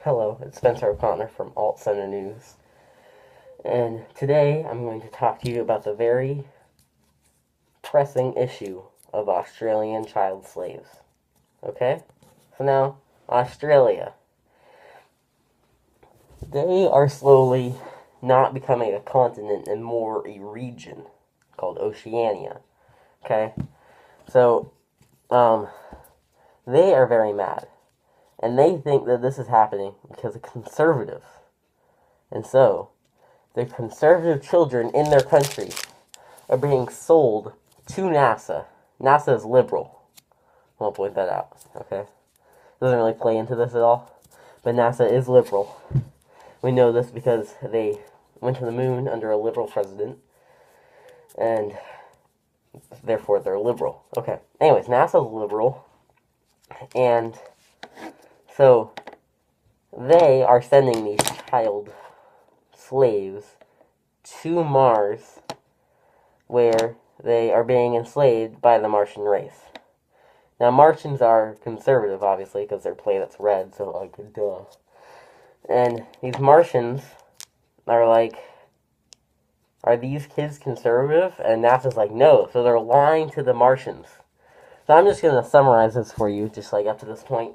Hello, it's Spencer O'Connor from Alt Center News, and today I'm going to talk to you about the very pressing issue of Australian child slaves. Okay? So now, Australia. They are slowly not becoming a continent and more a region called Oceania. Okay? So, they are very mad. And they think that this is happening because of conservatives. And so, the conservative children in their country are being sold to NASA. NASA is liberal. I'll point that out, okay? Doesn't really play into this at all. But NASA is liberal. We know this because they went to the moon under a liberal president. And therefore they're liberal. Okay. Anyways, NASA is liberal. And so they are sending these child slaves to Mars, where they are being enslaved by the Martian race. Now, Martians are conservative, obviously, because their planet's red, so, like, duh. And these Martians are like, are these kids conservative? And NASA's like, no, so they're lying to the Martians. So I'm just going to summarize this for you, just, like, up to this point.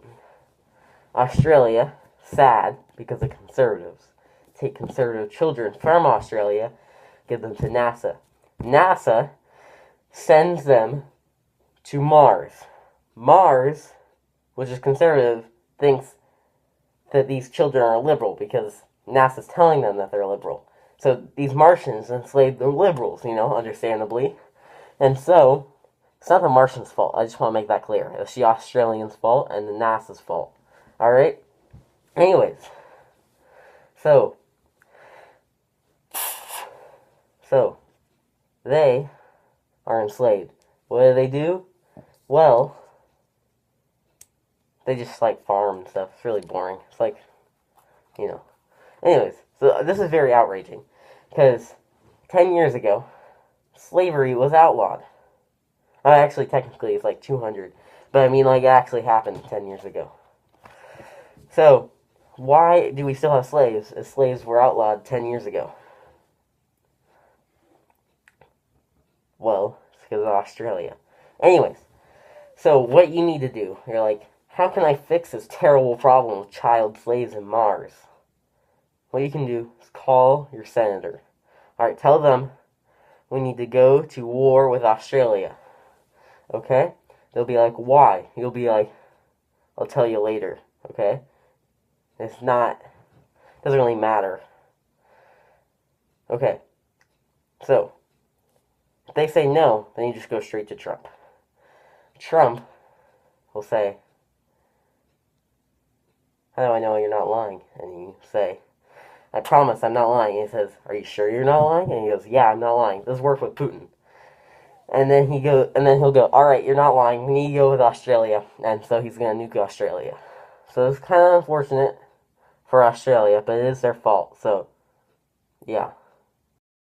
Australia, sad, because of conservatives. Take conservative children from Australia, give them to NASA. NASA sends them to Mars. Mars, which is conservative, thinks that these children are liberal because NASA's telling them that they're liberal. So these Martians enslaved the liberals, understandably. And so, it's not the Martians' fault. I just want to make that clear. It's the Australians' fault and the NASA's fault. Alright? Anyways. So, they are enslaved. What do? Well, they just, farm and stuff. It's really boring. It's Anyways, so this is very outraging. Because 10 years ago, slavery was outlawed. Actually, technically, it's 200. But it actually happened 10 years ago. So, why do we still have slaves if slaves were outlawed 10 years ago? Well, it's because of Australia. Anyways, so what you need to do, you're like, how can I fix this terrible problem with child slaves in Mars? What you can do is call your senator. Alright, tell them we need to go to war with Australia. Okay? They'll be like, why? You'll be like, I'll tell you later. Okay? Doesn't really matter. Okay. So, if they say no, then you just go straight to Trump. Trump will say, how do I know you're not lying? And you say, I promise I'm not lying. And he says, are you sure you're not lying? And he goes, yeah, I'm not lying. This worked with Putin. And then he'll go, all right, you're not lying. We need to go with Australia. And so he's going to nuke Australia. So it's kind of unfortunate for Australia, but it is their fault. So, yeah.